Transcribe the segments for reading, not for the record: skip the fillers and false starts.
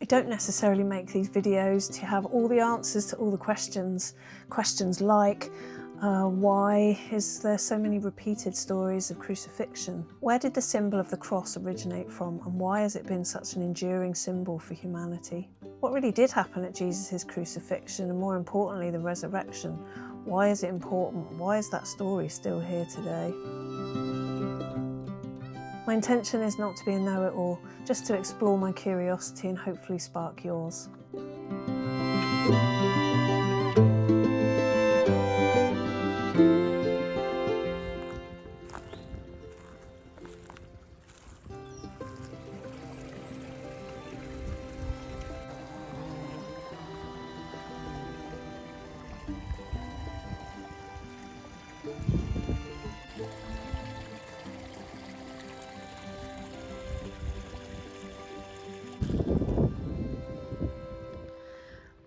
I don't necessarily make these videos to have all the answers to all the questions. Questions like, why is there so many repeated stories of crucifixion? Where did the symbol of the cross originate from, and why has it been such an enduring symbol for humanity? What really did happen at Jesus' crucifixion, and more importantly, the resurrection? Why is it important? Why is that story still here today? My intention is not to be a know-it-all, just to explore my curiosity and hopefully spark yours.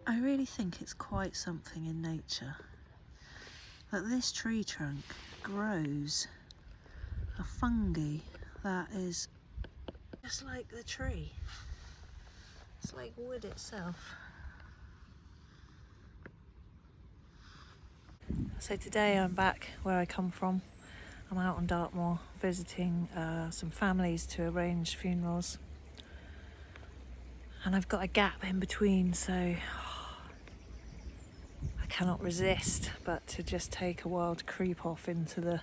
I really think it's quite something in nature that this tree trunk grows a fungi that is just like the tree. It's like wood itself. So today I'm back where I come from. I'm out on Dartmoor visiting some families to arrange funerals. And I've got a gap in between, so I cannot resist but to just take a while to creep off into the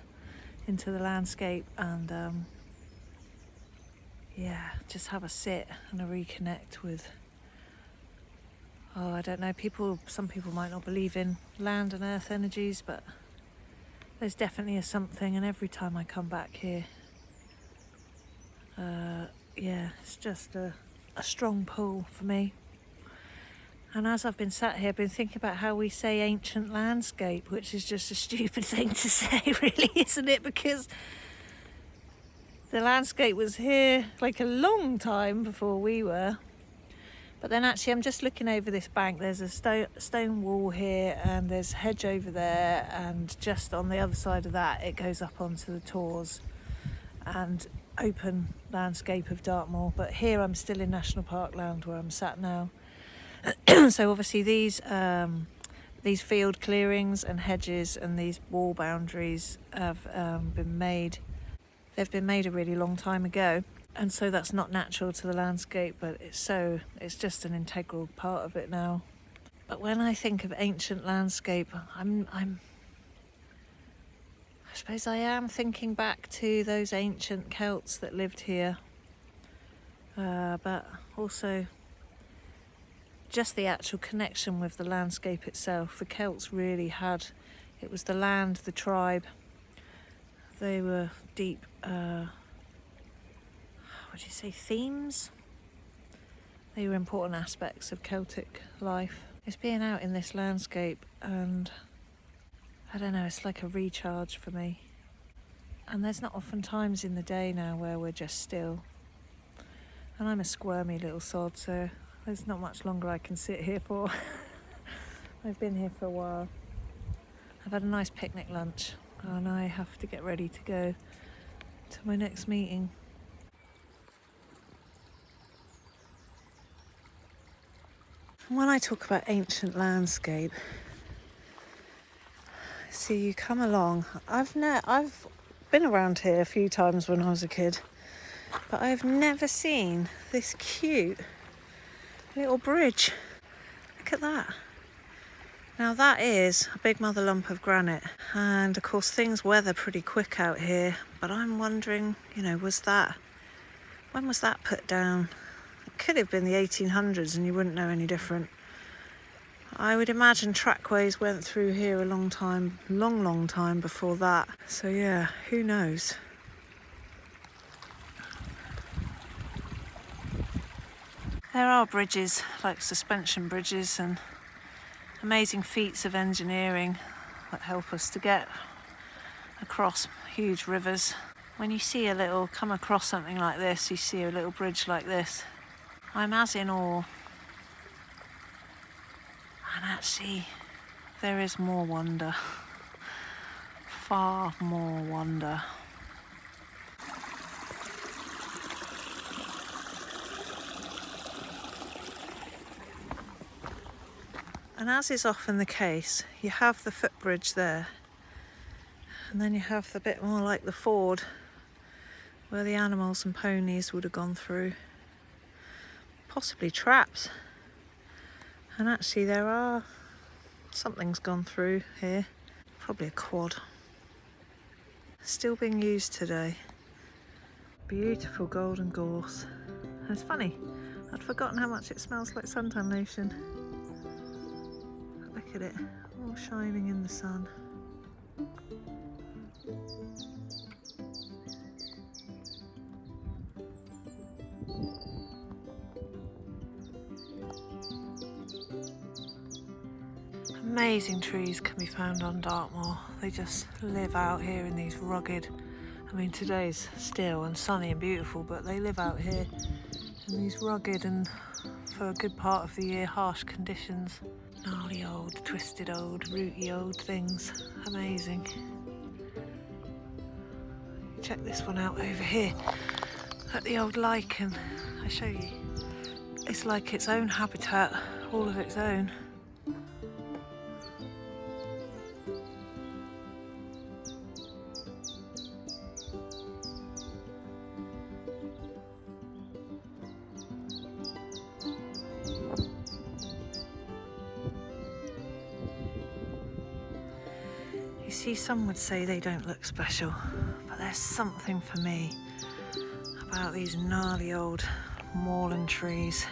landscape and just have a sit and a reconnect with, I don't know, some people might not believe in land and earth energies, but there's definitely a something, and every time I come back here, it's just a strong pull for me. And as I've been sat here, I've been thinking about how we say ancient landscape, which is just a stupid thing to say, really, isn't it? Because the landscape was here like a long time before we were. But then actually I'm just looking over this bank. There's a stone wall here, and there's a hedge over there, and just on the other side of that it goes up onto the tors and open landscape of Dartmoor. But here I'm still in National Park land where I'm sat now. So obviously these field clearings and hedges and these wall boundaries have been made. They've been made a really long time ago, and so that's not natural to the landscape, but it's just an integral part of it now. But when I think of ancient landscape, I suppose I am thinking back to those ancient Celts that lived here, but also just the actual connection with the landscape itself. The Celts really had, it was the land, the tribe. They were deep, themes? They were important aspects of Celtic life. It's being out in this landscape, and I don't know, it's like a recharge for me. And there's not often times in the day now where we're just still. And I'm a squirmy little sod, so there's not much longer I can sit here for. I've been here for a while. I've had a nice picnic lunch, and I have to get ready to go to my next meeting. When I talk about ancient landscape, see, you come along. I've been around here a few times when I was a kid, but I've never seen this cute little bridge. Look at that. Now that is a big mother lump of granite, and of course things weather pretty quick out here, but I'm wondering, when was that put down? It could have been the 1800s and you wouldn't know any different. I would imagine trackways went through here a long time before that. So yeah, who knows? There are bridges, like suspension bridges, and amazing feats of engineering that help us to get across huge rivers. When you come across something like this, you see a little bridge like this, I'm as in awe. And actually, there is more wonder, far more wonder. And as is often the case, you have the footbridge there, and then you have the bit more like the ford where the animals and ponies would have gone through, possibly traps. And actually something's gone through here, probably a quad, still being used today. Beautiful golden gorse. And it's funny, I'd forgotten how much it smells like suntan lotion. Look at it, all shining in the sun. Amazing trees can be found on Dartmoor. They just live out here in these rugged, I mean today's still and sunny and beautiful, but they live out here in these rugged and for a good part of the year harsh conditions. Gnarly old, twisted old, rooty old things. Amazing. Check this one out over here at the old lichen. I show you. It's like its own habitat, all of its own. You see, some would say they don't look special, but there's something for me about these gnarly old moorland trees.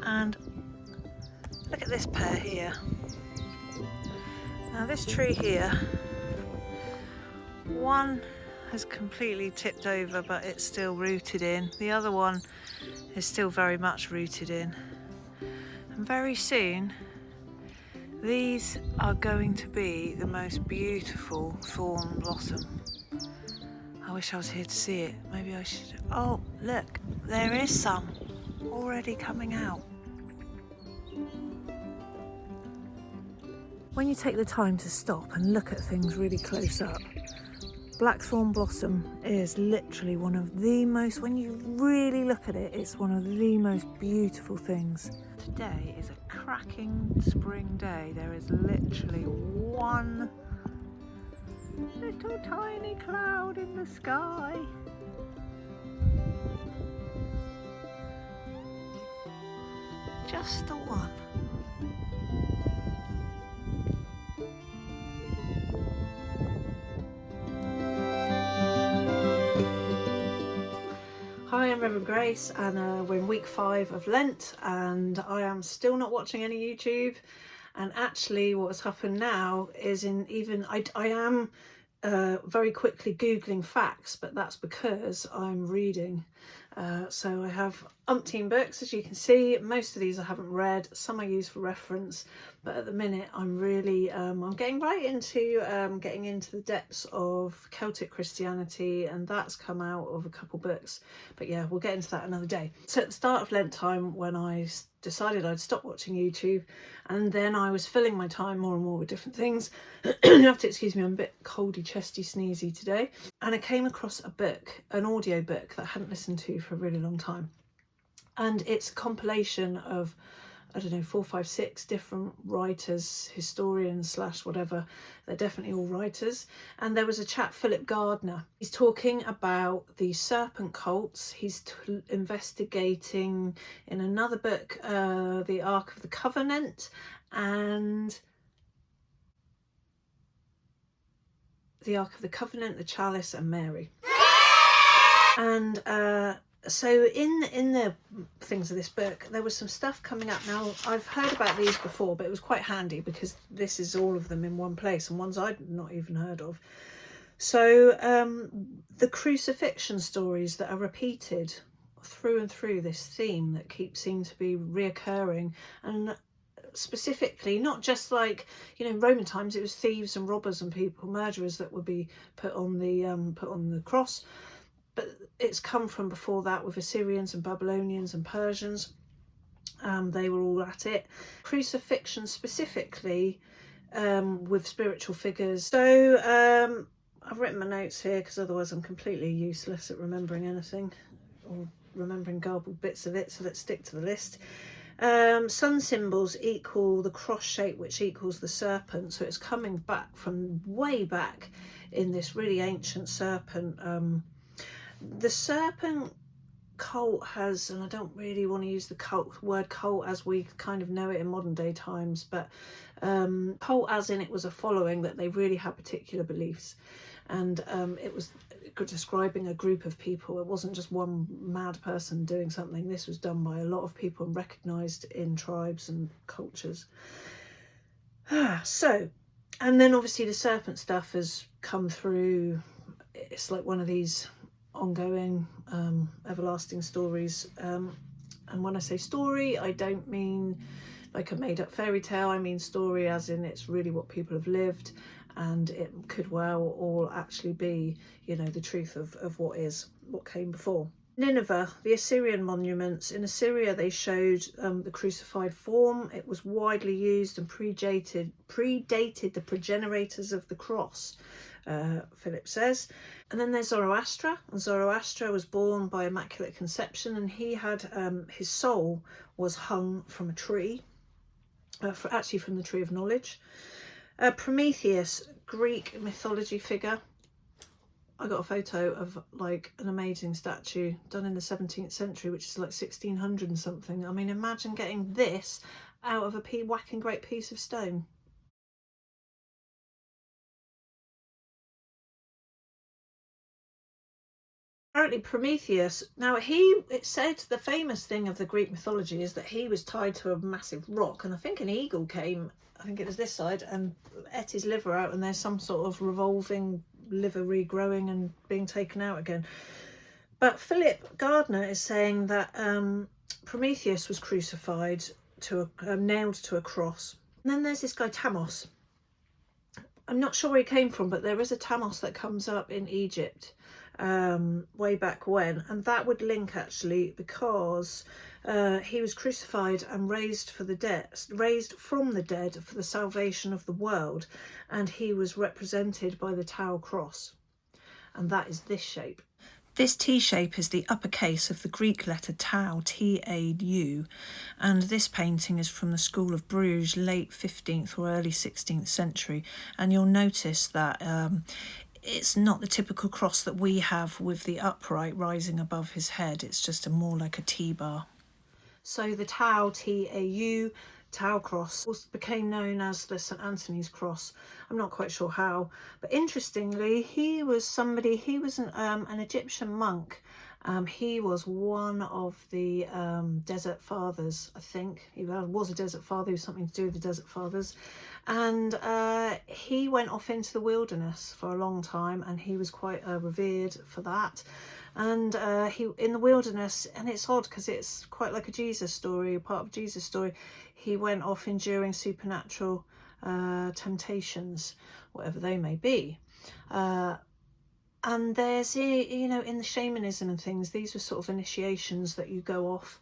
And look at this pair here. Now this tree here, one has completely tipped over but it's still rooted in. The other one is still very much rooted in. And very soon these are going to be the most beautiful thorn blossom. I wish I was here to see it. Maybe I should. Oh, look, there is some already coming out. When you take the time to stop and look at things really close up, blackthorn blossom is literally one of the most, when you really look at it, it's one of the most beautiful things. Today is a cracking spring day. There is literally one little tiny cloud in the sky. Just the one. Hi, I'm Reverend Grace, and we're in week 5 of Lent, and I am still not watching any YouTube. And actually, what's happened now is I am very quickly Googling facts, but that's because I'm reading. So I have umpteen books, as you can see. Most of these I haven't read, some I use for reference, but at the minute I'm really I'm getting right into getting into the depths of Celtic Christianity, and that's come out of a couple books. But yeah, we'll get into that another day. So at the start of Lent time, when I decided I'd stop watching YouTube, and then I was filling my time more and more with different things. You have to excuse me, I'm a bit coldy, chesty, sneezy today. And I came across a book, an audio book that I hadn't listened to for a really long time. And it's a compilation of, I don't know, 4, 5, 6 different writers, historians / whatever. They're definitely all writers. And there was a chap, Philip Gardner. He's talking about the serpent cults. He's investigating in another book the Ark of the Covenant and the Ark of the Covenant, the Chalice, and Mary. And so in the things of this book, there was some stuff coming up. Now, I've heard about these before, but it was quite handy because this is all of them in one place, and ones I'd not even heard of. So the crucifixion stories that are repeated through and through, this theme that seem to be reoccurring, and specifically not just like, you know, in Roman times it was thieves and robbers and people, murderers, that would be put on the cross. But it's come from before that with Assyrians and Babylonians and Persians. They were all at it. Crucifixion specifically with spiritual figures. So I've written my notes here because otherwise I'm completely useless at remembering anything or remembering garbled bits of it. So let's stick to the list. Sun symbols equal the cross shape, which equals the serpent. So it's coming back from way back in this really ancient serpent. The serpent cult has, and I don't really want to use the word cult as we kind of know it in modern day times, but cult as in it was a following that they really had particular beliefs, and it was describing a group of people. It wasn't just one mad person doing something. This was done by a lot of people and recognised in tribes and cultures. So, and then obviously the serpent stuff has come through. It's like one of these ongoing everlasting stories, and when I say story, I don't mean like a made-up fairy tale. I mean story as in it's really what people have lived, and it could well all actually be, you know, the truth of what came before. Nineveh, the Assyrian monuments. In Assyria they showed the crucified form. It was widely used and predated the progenitors of the cross, Philip says. And then there's Zoroaster. Zoroaster was born by Immaculate Conception, and he had his soul was hung from a tree, actually from the Tree of Knowledge. Prometheus, Greek mythology figure. I got a photo of like an amazing statue done in the 17th century, which is like 1600 and something. I mean, imagine getting this out of a whacking great piece of stone. Apparently Prometheus, now it said the famous thing of the Greek mythology is that he was tied to a massive rock, and I think an eagle came, I think it was this side, and ate his liver out, and there's some sort of revolving liver regrowing and being taken out again. But Philip Gardner is saying that Prometheus was crucified nailed to a cross. And then there's this guy Tammuz. I'm not sure where he came from, but there is a Tammuz that comes up in Egypt way back when, and that would link actually because he was crucified and raised from the dead for the salvation of the world, and he was represented by the Tau cross, and that is this shape. This T shape is the uppercase of the Greek letter tau, T-A-U, and this painting is from the School of Bruges, late 15th or early 16th century, and you'll notice that it's not the typical cross that we have with the upright rising above his head. It's just more like a T-bar. So the Tau, T-A-U, Tau cross became known as the St Anthony's cross. I'm not quite sure how, but interestingly, he was an Egyptian monk. He was one of the Desert Fathers, I think. He was a Desert Father. He was something to do with the Desert Fathers. And he went off into the wilderness for a long time, and he was quite revered for that. And he in the wilderness, and it's odd because it's quite like a Jesus story, a part of Jesus' story. He went off enduring supernatural temptations, whatever they may be. And there's, you know, in the shamanism and things, these were sort of initiations that you go off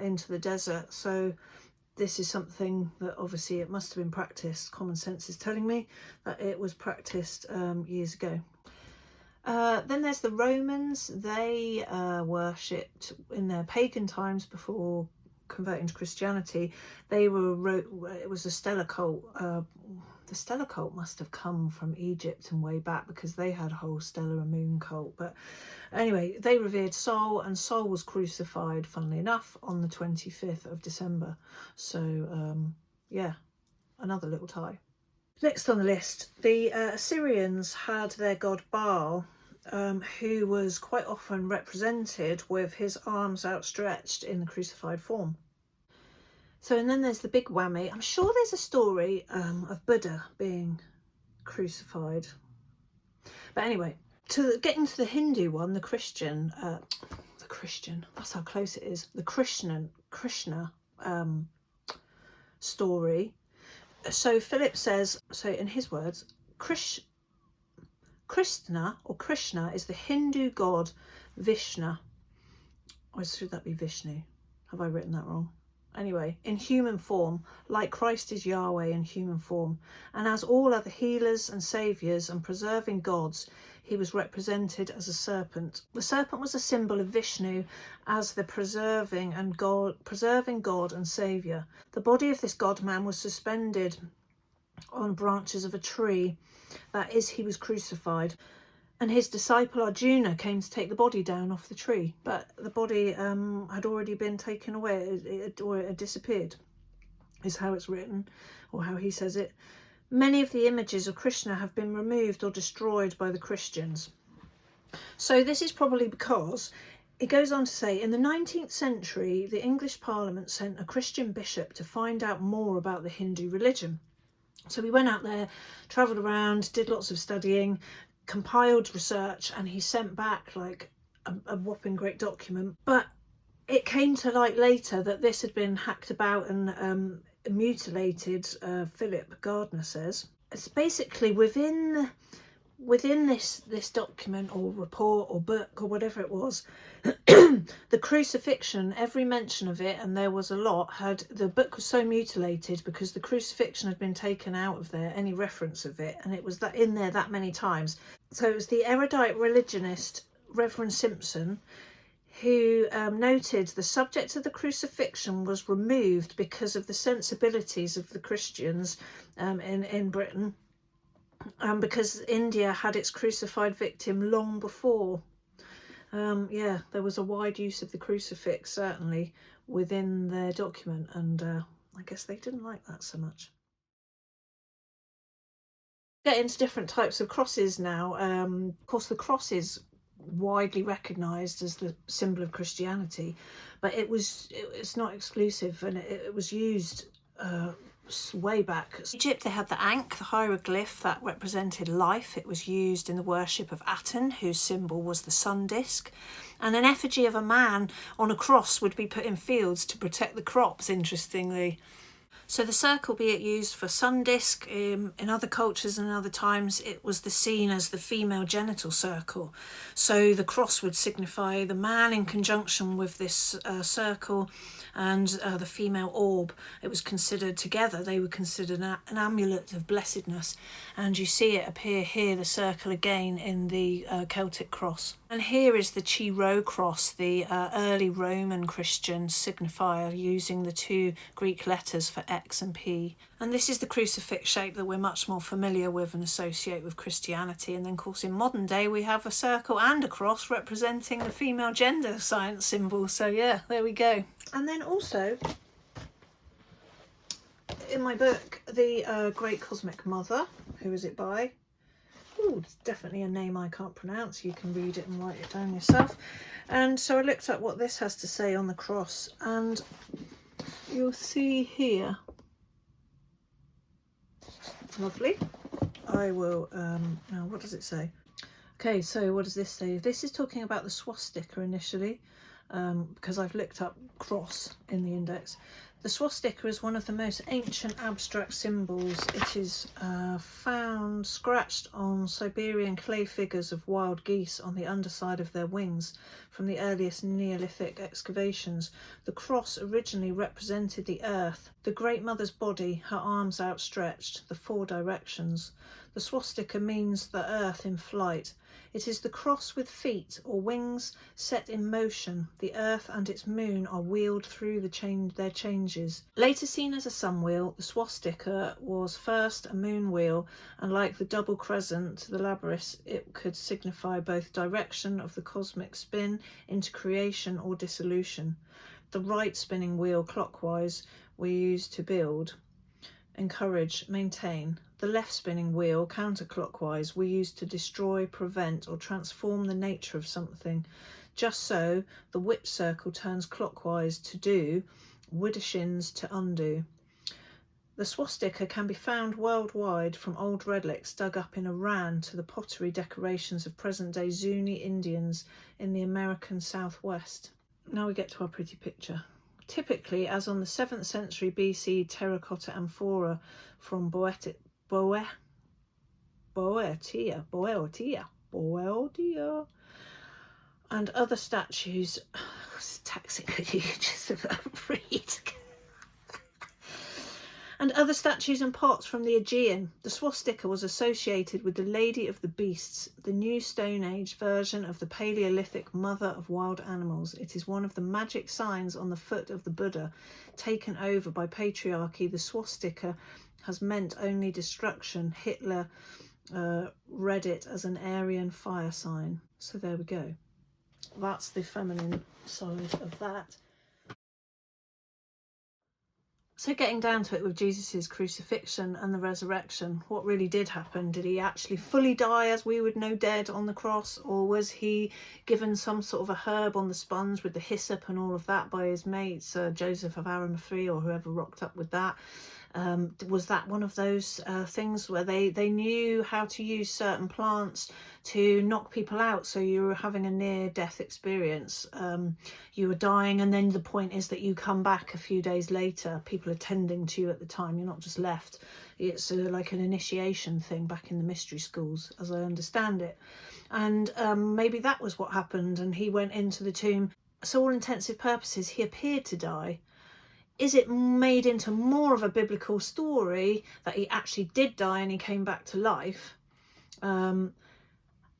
into the desert. So this is something that obviously it must have been practiced. Common sense is telling me that it was practiced years ago. Then there's the Romans. They worshipped in their pagan times before converting to Christianity. It was a stellar cult. The stellar cult must have come from Egypt and way back, because they had a whole stellar and moon cult. But anyway, they revered Sol, and Sol was crucified, funnily enough, on the 25th of December. So yeah, another little tie. Next on the list, the Assyrians had their god Baal, who was quite often represented with his arms outstretched in the crucified form. So, and then there's the big whammy. I'm sure there's a story of Buddha being crucified. But anyway, getting to the Hindu one, the Christian, that's how close it is. The Krishna story. So Philip says, so in his words, Krishna is the Hindu god Vishnu. Or should that be Vishnu? Have I written that wrong? Anyway, in human form, like Christ is Yahweh in human form, and as all other healers and saviours and preserving gods, he was represented as a serpent. The serpent was a symbol of Vishnu as the preserving God and saviour. The body of this God-man was suspended on branches of a tree. That is, he was crucified. And his disciple Arjuna came to take the body down off the tree, but the body had already been taken away, or it had disappeared, is how it's written, or how he says it. Many of the images of Krishna have been removed or destroyed by the Christians. So this is probably because, it goes on to say, in the 19th century, the English Parliament sent a Christian bishop to find out more about the Hindu religion. So he went out there, travelled around, did lots of studying, compiled research, and he sent back like a whopping great document. But it came to light later that this had been hacked about and mutilated, Philip Gardner says. It's basically within this document or report or book or whatever it was, the crucifixion, every mention of it, and there was a lot, the book was so mutilated because the crucifixion had been taken out of there, any reference of it, and it was that in there that many times. So it was the erudite religionist Reverend Simpson who noted the subject of the crucifixion was removed because of the sensibilities of the Christians in Britain, because India had its crucified victim long before. Yeah, there was a wide use of the crucifix, certainly, within their document, and I guess they didn't like that so much. Get into different types of crosses now. Of course, the cross is widely recognised as the symbol of Christianity, but it's not exclusive, and it was used way back. In Egypt, they had the Ankh, the hieroglyph that represented life. It was used in the worship of Aten, whose symbol was the sun disk. And an effigy of a man on a cross would be put in fields to protect the crops, interestingly. So the circle, be it used for sun disk, in other cultures and other times, it was seen as the female genital circle. So the cross would signify the man in conjunction with this circle and the female orb. It was considered together, they were considered an amulet of blessedness. And you see it appear here, the circle again, in the Celtic cross. And here is the Chi Rho cross, the early Roman Christian signifier, using the two Greek letters for X and P. And this is the crucifix shape that we're much more familiar with and associate with Christianity. And then, of course, in modern day, we have a circle and a cross representing the female gender science symbol. So, yeah, there we go. And then also, in my book, the Great Cosmic Mother, who is it by? Oh, it's definitely a name I can't pronounce. You can read it and write it down yourself. And so I looked up what this has to say on the cross, and you'll see here. Lovely. I will, now what does it say? Okay, so what does this say? This is talking about the swastika initially, because I've looked up cross in the index. The swastika is one of the most ancient abstract symbols. It is found scratched on Siberian clay figures of wild geese on the underside of their wings from the earliest Neolithic excavations. The cross originally represented the earth, the Great Mother's body, her arms outstretched, the four directions. The swastika means the earth in flight. It is the cross with feet or wings set in motion. The earth and its moon are wheeled through their changes. Later seen as a sun wheel, the swastika was first a moon wheel, and like the double crescent, the labyrinth, it could signify both direction of the cosmic spin into creation or dissolution. The right spinning wheel clockwise we use to build, encourage, maintain. The left spinning wheel counterclockwise we use to destroy, prevent, or transform the nature of something. Just so, the whip circle turns clockwise to do, widdershins to undo. The swastika can be found worldwide, from old relics dug up in Iran to the pottery decorations of present-day Zuni Indians in the American Southwest. Now we get to our pretty picture. Typically, as on the 7th century BC terracotta amphora from Boeotia, and other statues. It's taxing that you can just read. and other statues and pots from the Aegean. The swastika was associated with the Lady of the Beasts, the new Stone Age version of the Paleolithic mother of wild animals. It is one of the magic signs on the foot of the Buddha. Taken over by patriarchy, the swastika has meant only destruction. Hitler read it as an Aryan fire sign. So there we go. That's the feminine side of that. So getting down to it with Jesus's crucifixion and the resurrection, what really did happen? Did he actually fully die as we would know dead on the cross, or was he given some sort of a herb on the sponge with the hyssop and all of that by his mates, Joseph of Arimathea or whoever rocked up with that? Was that one of those things where they knew how to use certain plants to knock people out? So you were having a near-death experience, you were dying, and then the point is that you come back a few days later, people are tending to you at the time, you're not just left. It's like an initiation thing back in the mystery schools, as I understand it. And maybe that was what happened, and he went into the tomb. So all intensive purposes, he appeared to die. Is it made into more of a biblical story that he actually did die and he came back to life? And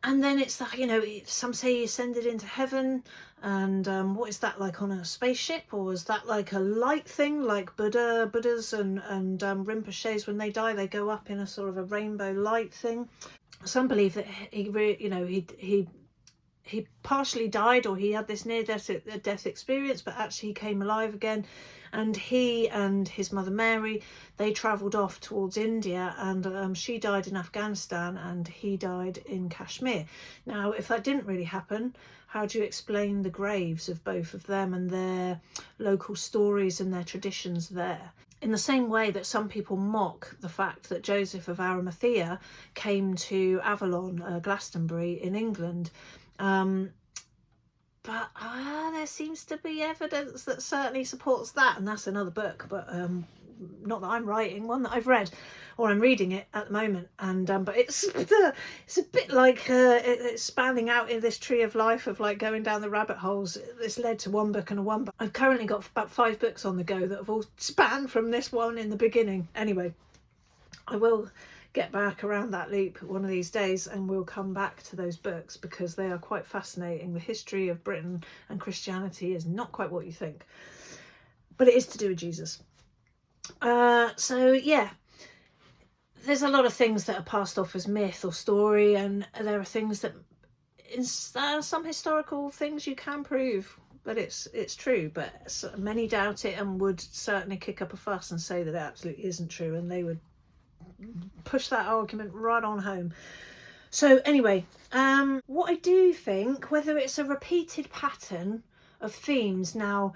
then it's that, you know, some say he ascended into heaven, and what is that like, on a spaceship? Or is that like a light thing, like Buddhas and Rinpoches, when they die, they go up in a sort of a rainbow light thing? Some believe that he partially died, or he had this near-death experience, but actually he came alive again, and he and his mother Mary, they travelled off towards India, and she died in Afghanistan and he died in Kashmir. Now, if that didn't really happen, how do you explain the graves of both of them and their local stories and their traditions there? In the same way that some people mock the fact that Joseph of Arimathea came to Avalon, Glastonbury in England, but there seems to be evidence that certainly supports that, and that's another book, but not that I'm writing, one that I've read, or I'm reading it at the moment, and but it's a bit like it's spanning out in this tree of life of like going down the rabbit holes. This led to one book and a one book. I've currently got about 5 books on the go that have all spanned from this one in the beginning. Anyway, I will get back around that loop one of these days, and we'll come back to those books because they are quite fascinating. The history of Britain and Christianity is not quite what you think, but it is to do with Jesus. So yeah, there's a lot of things that are passed off as myth or story, and there are things that in some historical things you can prove but it's true, but many doubt it and would certainly kick up a fuss and say that it absolutely isn't true, and they would push that argument right on home. So anyway, what I do think, whether it's a repeated pattern of themes now,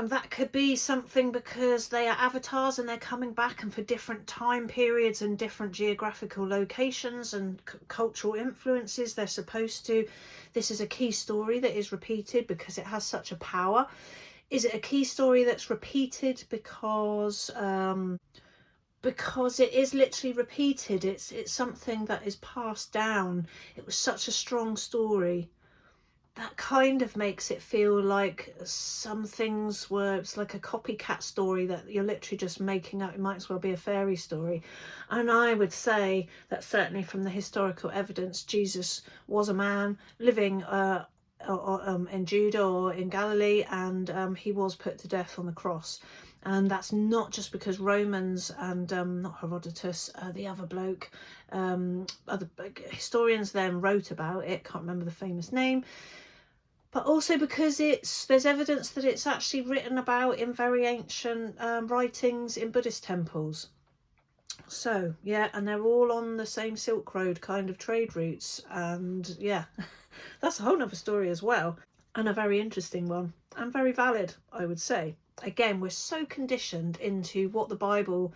that could be something because they are avatars and they're coming back, and for different time periods and different geographical locations and cultural influences, they're supposed to. This is a key story that is repeated because it has such a power. Is it a key story that's repeated because it is literally repeated? It's something that is passed down. It was such a strong story. That kind of makes it feel like some things were, it's like a copycat story that you're literally just making up. It might as well be a fairy story. And I would say that certainly from the historical evidence, Jesus was a man living in Judah or in Galilee, and he was put to death on the cross. And that's not just because Romans and not Herodotus, the other bloke, other historians then wrote about it, can't remember the famous name, but also because there's evidence that it's actually written about in very ancient writings in Buddhist temples. So yeah, and they're all on the same Silk Road kind of trade routes, and yeah, that's a whole nother story as well, and a very interesting one, and very valid, I would say. Again, we're so conditioned into what the Bible,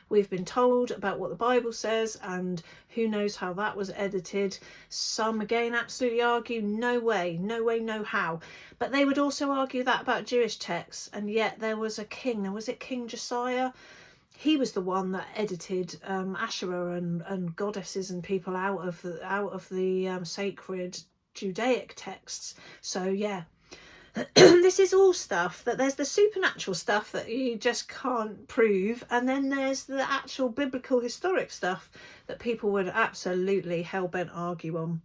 we've been told about what the Bible says, and who knows how that was edited. Some again absolutely argue no way, no how. But they would also argue that about Jewish texts, and yet there was a king. Now, was it King Josiah? He was the one that edited Asherah and goddesses and people out of the sacred Judaic texts. So yeah. this is all stuff that there's the supernatural stuff that you just can't prove, and then there's the actual biblical historic stuff that people would absolutely hell-bent argue on.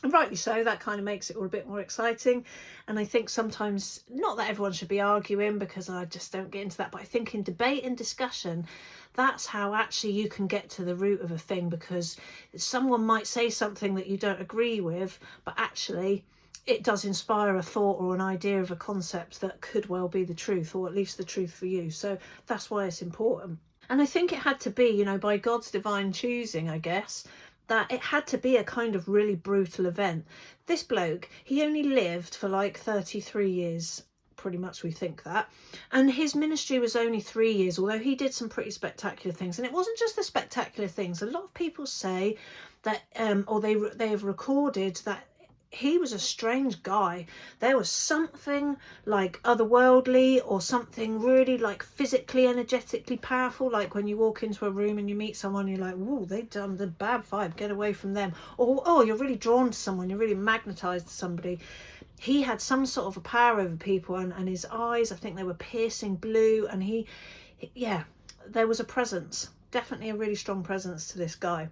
And rightly so, that kind of makes it all a bit more exciting. And I think sometimes, not that everyone should be arguing, because I just don't get into that, but I think in debate and discussion, that's how actually you can get to the root of a thing, because someone might say something that you don't agree with, but actually it does inspire a thought or an idea of a concept that could well be the truth, or at least the truth for you. So that's why it's important. And I think it had to be, you know, by God's divine choosing, I guess, that it had to be a kind of really brutal event. This bloke, he only lived for like 33 years, pretty much we think that. And his ministry was only 3 years, although he did some pretty spectacular things. And it wasn't just the spectacular things. A lot of people say that, or they have recorded that he was a strange guy. There was something like otherworldly, or something really like physically, energetically powerful, like when you walk into a room and you meet someone, you're like, whoa, they've done the bad vibe, get away from them. Or, oh, you're really drawn to someone, you're really magnetized to somebody. He had some sort of a power over people, and his eyes, I think they were piercing blue, and yeah, there was a presence, definitely a really strong presence to this guy.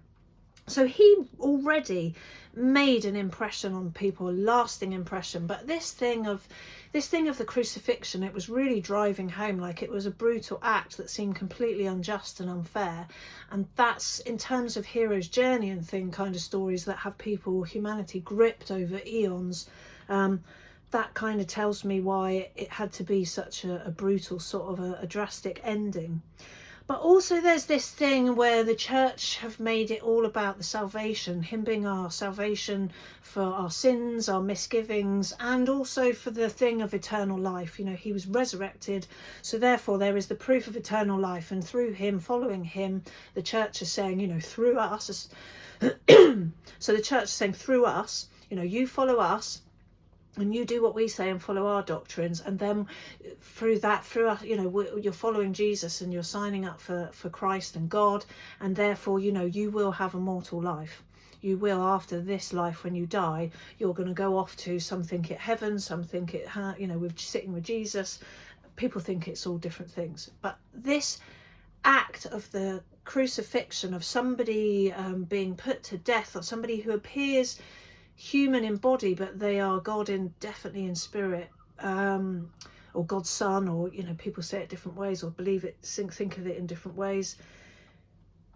So he already made an impression on people, a lasting impression. But this thing of the crucifixion, it was really driving home, like it was a brutal act that seemed completely unjust and unfair. And that's, in terms of hero's journey and thing, kind of stories that have people, humanity, gripped over eons. That kind of tells me why it had to be such a brutal sort of a drastic ending. But also there's this thing where the church have made it all about the salvation, him being our salvation for our sins, our misgivings, and also for the thing of eternal life. You know, he was resurrected, so therefore there is the proof of eternal life, and through him, following him, the church is saying, you know, through us. So the church is saying, through us, you know, you follow us, and you do what we say and follow our doctrines, and then through us, you know, you're following Jesus and you're signing up for Christ and God, and therefore, you know, you will have a mortal life. You will, after this life, when you die, you're going to go off to some think it heaven, some think it, you know, with sitting with Jesus. People think it's all different things, but this act of the crucifixion, of somebody being put to death, or somebody who appears human in body, but they are God definitely in spirit, or God's son, or, you know, people say it different ways, or believe it, think of it in different ways.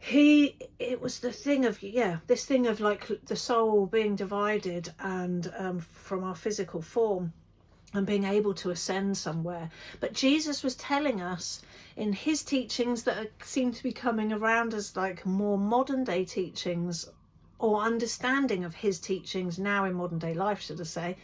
It was the thing of, yeah, this thing of like the soul being divided and from our physical form, and being able to ascend somewhere. But Jesus was telling us in his teachings that seem to be coming around as like more modern day teachings, or understanding of his teachings now in modern day life, should I say,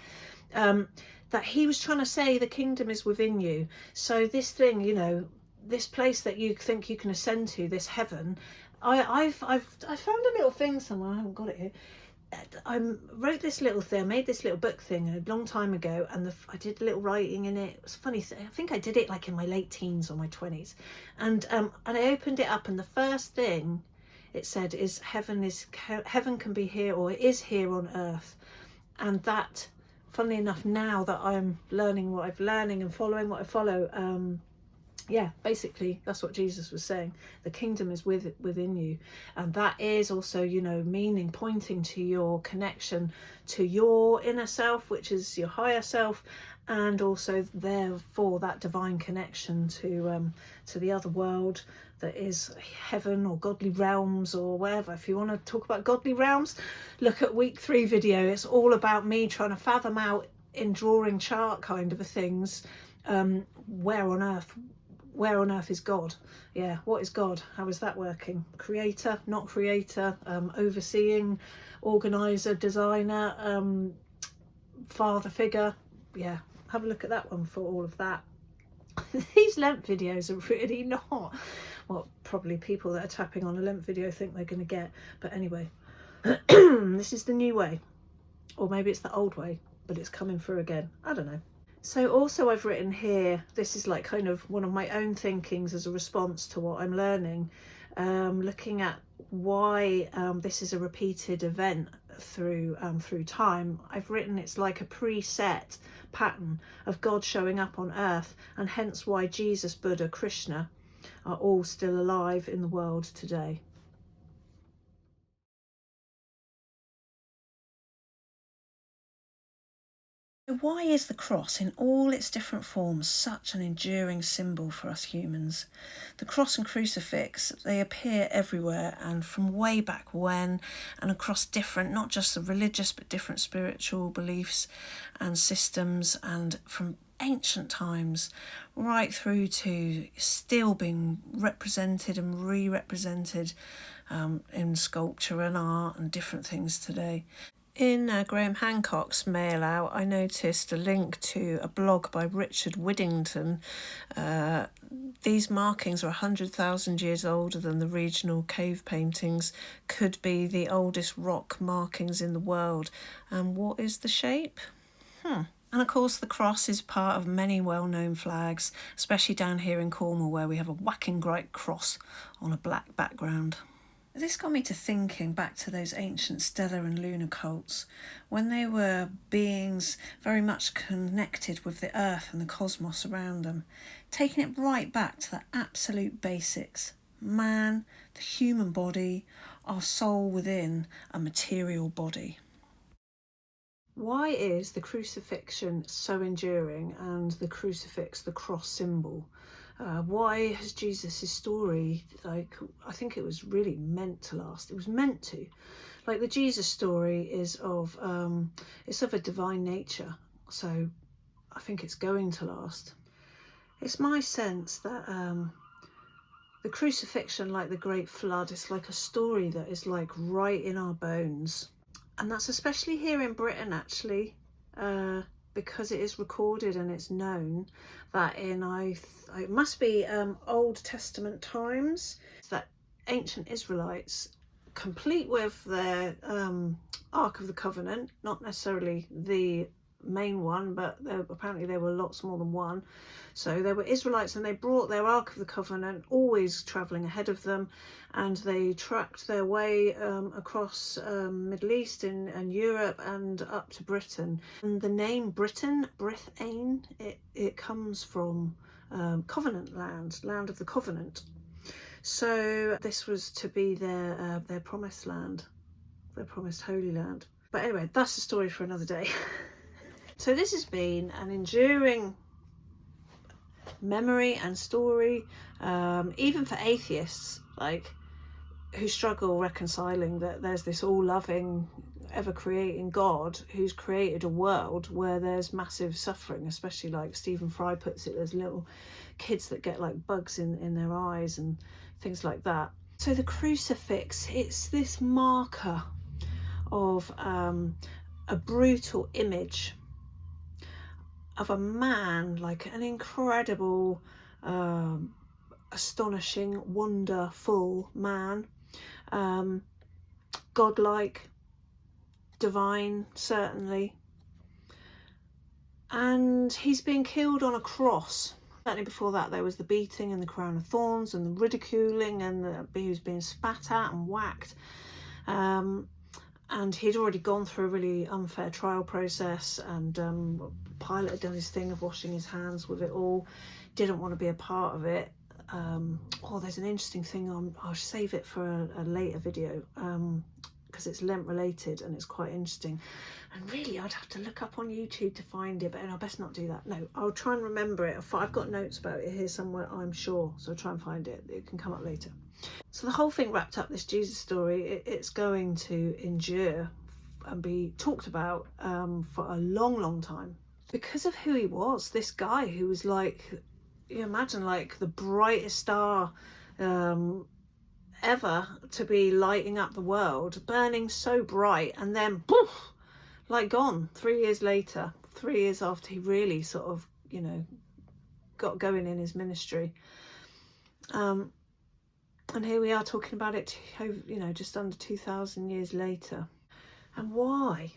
that he was trying to say the kingdom is within you. So this thing, you know, this place that you think you can ascend to, this heaven, I found a little thing somewhere, I haven't got it here. I wrote this little thing, I made this little book thing a long time ago, and I did a little writing in it. It was funny, I think I did it like in my late teens or my 20s, and I opened it up, and the first thing it said is heaven can be here, or it is here on earth. And that, funnily enough, now that I'm learning what I'm learning and following what I follow, yeah, basically that's what Jesus was saying. The kingdom is within you, and that is also, you know, pointing to your connection to your inner self, which is your higher self, and also therefore that divine connection to the other world that is heaven, or godly realms, or wherever. If you want to talk about godly realms, look at week 3 video. It's all about me trying to fathom out in drawing chart kind of a things, where on earth is God? Yeah, what is God? How is that working? Creator, not creator, overseeing, organizer, designer, father figure. Yeah, have a look at that one for all of that. These Lent videos are really not what probably people that are tapping on a Lent video think they're going to get. But anyway, this is the new way, or maybe it's the old way, but it's coming through again. I don't know. So also I've written here, this is like kind of one of my own thinkings as a response to what I'm learning, looking at why this is a repeated event through time. I've written it's like a preset pattern of God showing up on earth, and hence why Jesus, Buddha, Krishna are all still alive in the world today. Why is the cross in all its different forms such an enduring symbol for us humans? The cross and crucifix, they appear everywhere and from way back when, and across different, not just the religious, but different spiritual beliefs and systems, and from ancient times right through to still being represented and re-represented in sculpture and art and different things today. In Graham Hancock's mail out, I noticed a link to a blog by Richard Widdington. These markings are 100,000 years older than the regional cave paintings, could be the oldest rock markings in the world. And what is the shape? And of course the cross is part of many well-known flags, especially down here in Cornwall, where we have a whacking great cross on a black background. This got me to thinking back to those ancient stellar and lunar cults, when they were beings very much connected with the earth and the cosmos around them, taking it right back to the absolute basics: man, the human body, our soul within a material body. Why is the crucifixion so enduring, and the crucifix the cross symbol? Why has Jesus' story, I think it was really meant to last. It was meant to. Like, the Jesus story is of, it's of a divine nature, so I think it's going to last. It's my sense that the crucifixion, like the Great Flood, is like a story that is like right in our bones. And that's especially here in Britain, actually, because it is recorded and it's known that in it must be Old Testament times, that ancient Israelites, complete with their Ark of the Covenant, not necessarily the main one, but apparently there were lots more than one. So there were Israelites, and they brought their Ark of the Covenant, always travelling ahead of them, and they tracked their way across Middle East and Europe and up to Britain. And the name Britain, Brithain, it comes from covenant land of the covenant. So this was to be their promised land, their promised holy land. But anyway, that's a story for another day. So this has been an enduring memory and story, even for atheists, like, who struggle reconciling that there's this all-loving, ever-creating God who's created a world where there's massive suffering, especially, like Stephen Fry puts it, there's little kids that get like bugs in their eyes and things like that. So the crucifix, it's this marker of a brutal image of a man, like an incredible, astonishing, wonderful man, godlike, divine, certainly. And he's been killed on a cross. Certainly before that there was the beating and the crown of thorns and the ridiculing, and he was being spat at and whacked. And he'd already gone through a really unfair trial process, and Pilate had done his thing of washing his hands with it all, didn't want to be a part of it. There's an interesting thing, I'll save it for a later video, because it's Lent related and it's quite interesting. And really, I'd have to look up on YouTube to find it, but I best not do that. No, I'll try and remember it. I've got notes about it here somewhere, I'm sure, so I'll try and find it. It can come up later. So the whole thing wrapped up, this Jesus story, it's going to endure and be talked about for a long time, because of who he was. This guy who was like, you imagine, like the brightest star ever to be lighting up the world, burning so bright, and then poof, like gone 3 years later, 3 years after he really sort of, got going in his ministry. And here we are talking about it, just under 2,000 years later. And why?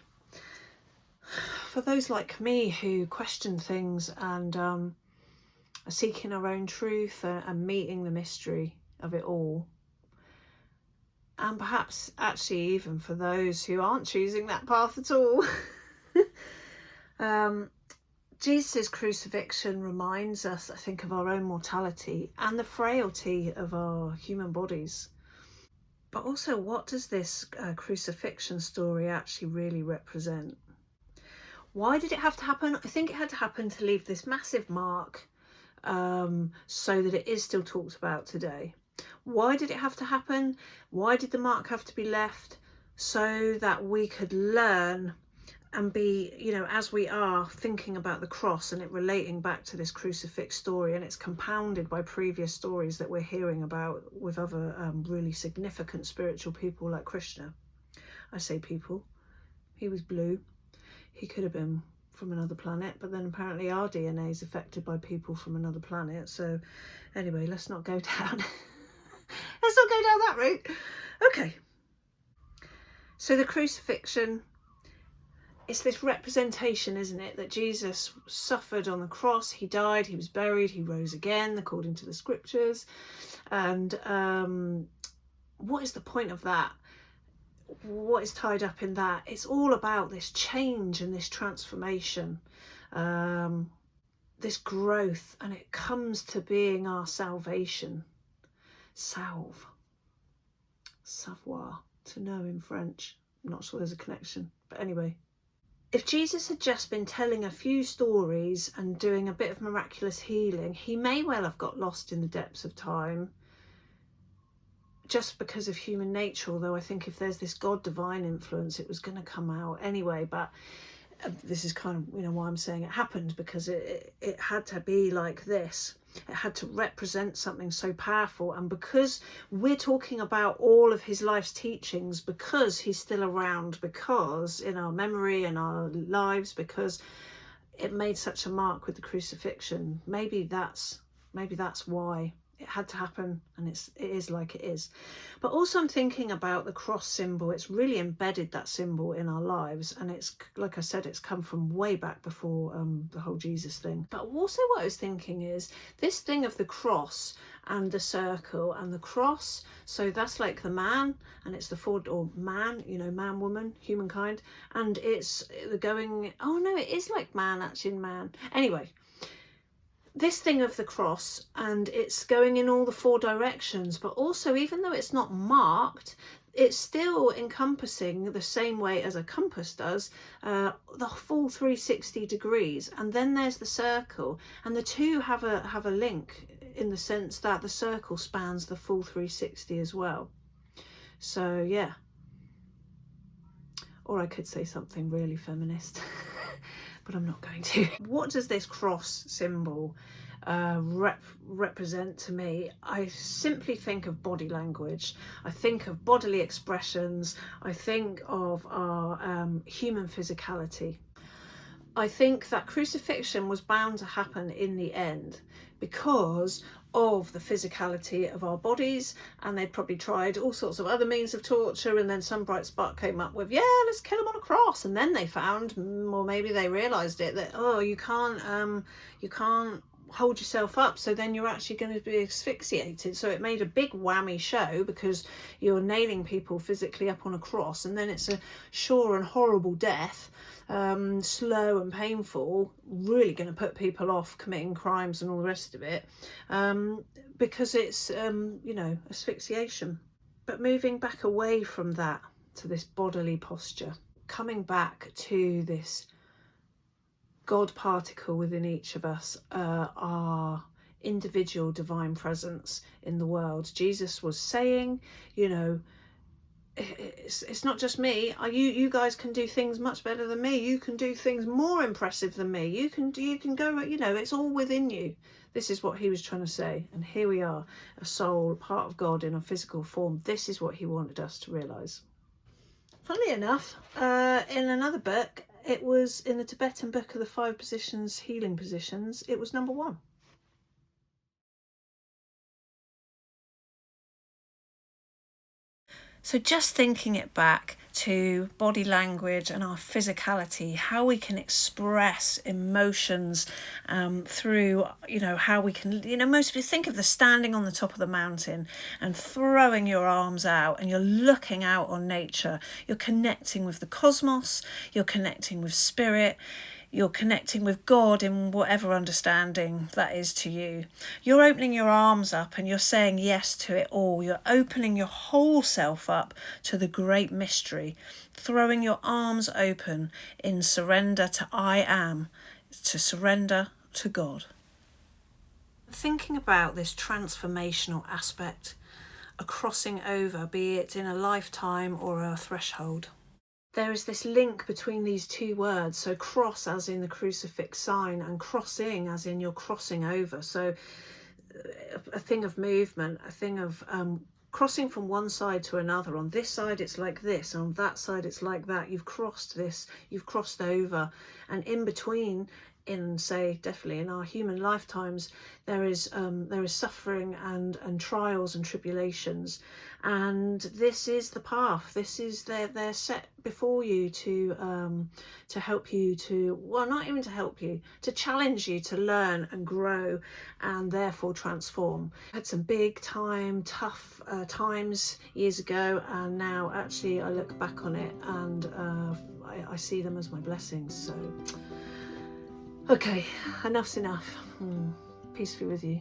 For those like me who question things and are seeking our own truth and meeting the mystery of it all, and perhaps actually even for those who aren't choosing that path at all. Jesus' crucifixion reminds us, I think, of our own mortality and the frailty of our human bodies. But also, what does this crucifixion story actually really represent? Why did it have to happen? I think it had to happen to leave this massive mark, so that it is still talked about today. Why did it have to happen? Why did the mark have to be left? So that we could learn and be, as we are thinking about the cross and it relating back to this crucifix story, and it's compounded by previous stories that we're hearing about with other really significant spiritual people like Krishna. I say people, he was blue, he could have been from another planet, but then apparently our DNA is affected by people from another planet. So anyway, let's not go down let's not go down that route. Okay, so the crucifixion, it's this representation, isn't it, that Jesus suffered on the cross, he died, he was buried, he rose again according to the scriptures. And what is the point of that? What is tied up in that? It's all about this change and this transformation, this growth, and it comes to being our salvation. Salve, savoir, to know in French. I'm not sure there's a connection, but anyway. If Jesus had just been telling a few stories and doing a bit of miraculous healing, he may well have got lost in the depths of time, just because of human nature, although I think if there's this God divine influence, it was going to come out anyway. But this is kind of, why I'm saying it happened, because it had to be like this. It had to represent something so powerful. And because we're talking about all of his life's teachings, because he's still around, because in our memory and our lives, because it made such a mark with the crucifixion, maybe that's why it had to happen, and it is like it is. But also I'm thinking about the cross symbol. It's really embedded, that symbol, in our lives, and it's, like I said, it's come from way back before the whole Jesus thing. But also what I was thinking is this thing of the cross and the circle and the cross, so that's like the man, and it's the four, or man, man, woman, humankind, and it's the going, oh no, it is like man, actually, man. Anyway, this thing of the cross, and it's going in all the four directions, but also, even though it's not marked, it's still encompassing the same way as a compass does, the full 360 degrees. And then there's the circle, and the two have a link, in the sense that the circle spans the full 360 as well. So yeah, or I could say something really feminist but I'm not going to. What does this cross symbol represent to me? I simply think of body language. I think of bodily expressions. I think of our human physicality. I think that crucifixion was bound to happen in the end because of the physicality of our bodies, and they'd probably tried all sorts of other means of torture, and then some bright spark came up with, yeah, let's kill them on a cross. And then they found, or maybe they realized it, that you can't hold yourself up, so then you're actually going to be asphyxiated. So it made a big whammy show, because you're nailing people physically up on a cross, and then it's a sure and horrible death, slow and painful, really going to put people off committing crimes and all the rest of it, because it's asphyxiation. But moving back away from that to this bodily posture, coming back to this God particle within each of us, our individual divine presence in the world. Jesus was saying, it's not just me. You guys can do things much better than me. You can do things more impressive than me. You can go, it's all within you. This is what he was trying to say. And here we are, a soul, part of God in a physical form. This is what he wanted us to realise. Funnily enough, in another book, it was in the Tibetan book of the 5 positions, healing positions, it was number 1. So just thinking it back to body language and our physicality, how we can express emotions through, how we can, most people think of the standing on the top of the mountain and throwing your arms out and you're looking out on nature. You're connecting with the cosmos, you're connecting with spirit, you're connecting with God in whatever understanding that is to you. You're opening your arms up and you're saying yes to it all. You're opening your whole self up to the great mystery, throwing your arms open in surrender to I am, to surrender to God. Thinking about this transformational aspect, a crossing over, be it in a lifetime or a threshold. There is this link between these two words, so cross as in the crucifix sign and crossing as in you're crossing over. So a thing of movement, a thing of crossing from one side to another. On this side it's like this, on that side it's like that. You've crossed this, you've crossed over, and in between, definitely in our human lifetimes, there is suffering and trials and tribulations, and this is the path. This is they're set before you to help you to, well, not even to help you, to challenge you to learn and grow and therefore transform. I had some big time tough times years ago, and now actually I look back on it and I see them as my blessings. So okay, enough's enough. Peace be with you.